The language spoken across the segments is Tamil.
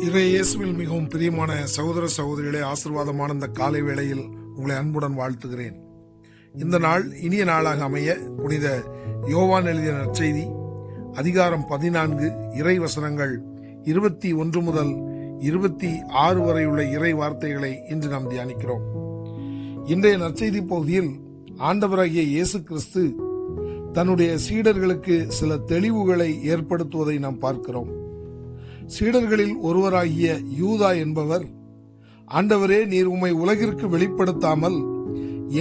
இயேசுவில் மிகவும் பிரியமான சகோதர சகோதரிகளே, ஆசீர்வாதமான இந்த காலை வேளையில் உங்களை அன்புடன் வாழ்த்துகிறேன். இந்த நாள் இனிய நாளாக அமைய புனித யோவான் எழுதிய நற்செய்தி அதிகாரம் 14 இறை வசனங்கள் 21 முதல் 26 வரை உள்ள இறை வார்த்தைகளை இன்று நாம் தியானிக்கிறோம். இன்றைய நற்செய்தி பகுதியில் ஆண்டவராகிய இயேசு கிறிஸ்து தன்னுடைய சீடர்களுக்கு சில தெளிவுகளை ஏற்படுத்துவதை நாம் பார்க்கிறோம். சீடர்களில் ஒருவராகிய யூதா என்பவர், ஆண்டவரே, நீர் உம்மை உலகிற்கு வெளிப்படுத்தாமல்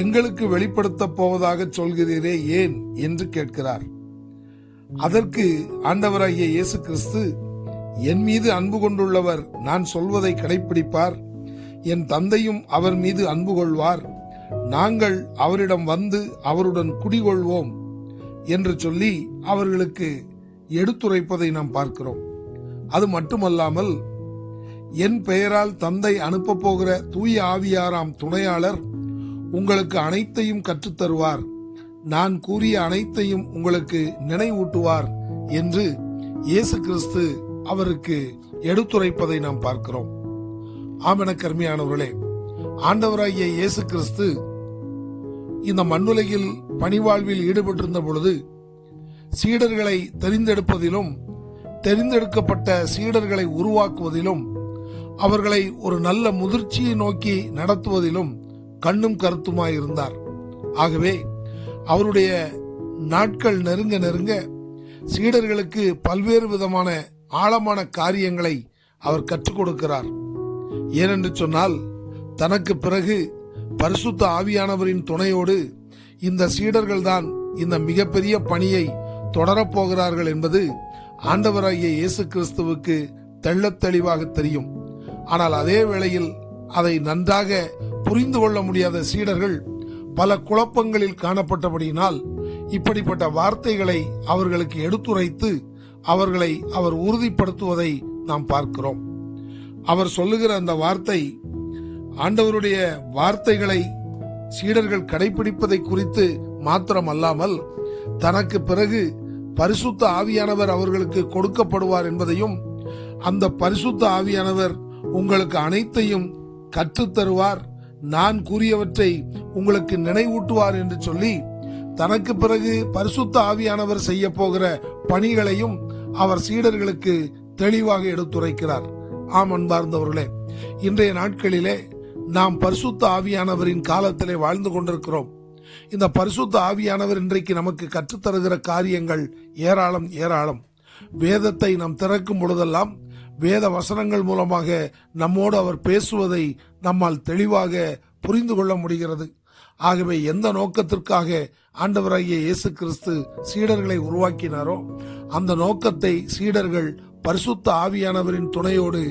எங்களுக்கு வெளிப்படுத்தப் போவதாக சொல்கிறீரே, ஏன் என்று கேட்கிறார். அதற்கு ஆண்டவராகிய இயேசு கிறிஸ்து, என் மீது அன்பு கொண்டுள்ளவர் நான் சொல்வதை கடைப்பிடிப்பார், என் தந்தையும் அவர் மீது அன்பு கொள்வார், நாங்கள் அவரிடம் வந்து அவருடன் குடிகொள்வோம் என்று சொல்லி அவர்களுக்கு எடுத்துரைப்பதை நாம் பார்க்கிறோம். அது மட்டுமல்லாமல், என் பெயரால் தந்தை அனுப்ப போகிற தூய ஆவியாராம் துணையாளர் உங்களுக்கு அனைத்தையும் கற்றுத்தருவார், நான் கூறிய அனைத்தையும் உங்களுக்கு நினைவூட்டுவார் என்று இயேசு கிறிஸ்து அவருக்கு எடுத்துரைப்பதை நாம் பார்க்கிறோம். ஆமென கர்மியானவர்களே, ஆண்டவராகிய இயேசு கிறிஸ்து இந்த மண்ணுலகில் பணிவாழ்வில் ஈடுபட்டிருந்த பொழுது சீடர்களை தெரிந்தெடுப்பதிலும் தெரிந்தெடுக்கப்பட்ட சீடர்களை உருவாக்குவதிலும் அவர்களை ஒரு நல்ல முதிர்ச்சியை நோக்கி நடத்துவதிலும் கண்ணும் கருத்துமாயிருந்தார். ஆகவே அவருடைய நாட்கள் நெருங்க நெருங்க சீடர்களுக்கு பல்வேறு விதமான ஆழமான காரியங்களை அவர் கற்றுக் கொடுக்கிறார். ஏனென்று சொன்னால், தனக்கு பிறகு பரிசுத்த ஆவியானவரின் துணையோடு இந்த சீடர்கள்தான் இந்த மிகப்பெரிய பணியை தொடரப்போகிறார்கள் என்பது ஆண்டவராகிய இயேசு கிறிஸ்துவுக்கு தெள்ளத் தெளிவாக தெரியும். ஆனால் அதே வேளையில் அதை நன்றாக புரிந்து கொள்ள முடியாத சீடர்கள் பல குழப்பங்களில் காணப்பட்டபடியினால் இப்படிப்பட்ட வார்த்தைகளை அவர்களுக்கு எடுத்துரைத்து அவர்களை அவர் உறுதிப்படுத்துவதை நாம் பார்க்கிறோம். அவர் சொல்லுகிற அந்த வார்த்தை, ஆண்டவருடைய வார்த்தைகளை சீடர்கள் கடைபிடிப்பதை குறித்து மாத்திரமல்லாமல், தனக்கு பிறகு பரிசுத்த ஆவியானவர் அவர்களுக்கு கொடுக்கப்படுவார் என்பதையும், அந்த பரிசுத்த ஆவியானவர் உங்களுக்கு அனைத்தையும் கற்றுத்தருவார், நான் கூறியவற்றை உங்களுக்கு நினைவூட்டுவார் என்று சொல்லி தனக்கு பிறகு பரிசுத்த ஆவியானவர் செய்ய போகிற பணிகளையும் அவர் சீடர்களுக்கு தெளிவாக எடுத்துரைக்கிறார். ஆம் அன்பார்ந்தவர்களே, இன்றைய நாட்களிலே நாம் பரிசுத்த ஆவியானவரின் காலத்திலே வாழ்ந்து கொண்டிருக்கிறோம். இந்த பரிசுத்த ஆவியானவர் இன்றைக்கு நமக்கு கற்றுத்தருகிற காரியங்கள் ஏராளம் ஏராளம். வேதத்தை நாம் திறக்கும் பொழுதெல்லாம் வேத வசனங்கள் மூலமாக நம்மோடு அவர் பேசுவதை நம்மால் தெளிவாக புரிந்து கொள்ள முடிகிறது. ஆகவே எந்த நோக்கத்திற்காக ஆண்டவராகிய இயேசு கிறிஸ்து சீடர்களை உருவாக்கினாரோ அந்த நோக்கத்தை சீடர்கள் பரிசுத்த ஆவியானவரின் துணையோடு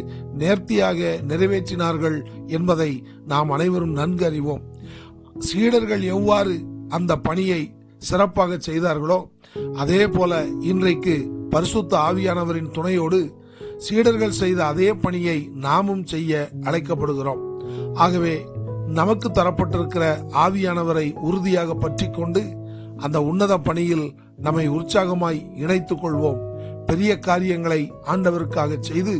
நேர்த்தியாக நிறைவேற்றினார்கள் என்பதை நாம் அனைவரும் நன்கு அறிவோம். சீடர்கள் எவ்வாறு அந்த பணியை சிறப்பாக செய்தார்களோ அதே போல இன்றைக்கு பரிசுத்த ஆவியானவரின் துணையோடு சீடர்கள் செய்த அதே பணியை நாமும் செய்ய அழைக்கப்படுகிறோம். ஆகவே நமக்கு தரப்பட்டிருக்கிற ஆவியானவரை உறுதியாக பற்றி கொண்டு அந்த உன்னத பணியில் நம்மை உற்சாகமாய் இணைத்துக் கொள்வோம். பெரிய காரியங்களை ஆண்டவருக்காக செய்து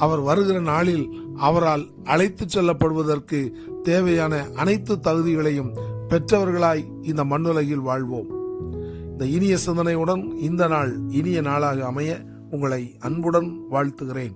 அவர் வருகிற நாளில் அவரால் அழைத்து செல்லப்படுவதற்கு தேவையான அனைத்து தகுதிகளையும் பெற்றவர்களாய் இந்த மண்ணுலகில் வாழ்வோம். இந்த இனிய சிந்தனையுடன் இந்த நாள் இனிய நாளாக அமைய உங்களை அன்புடன் வாழ்த்துகிறேன்.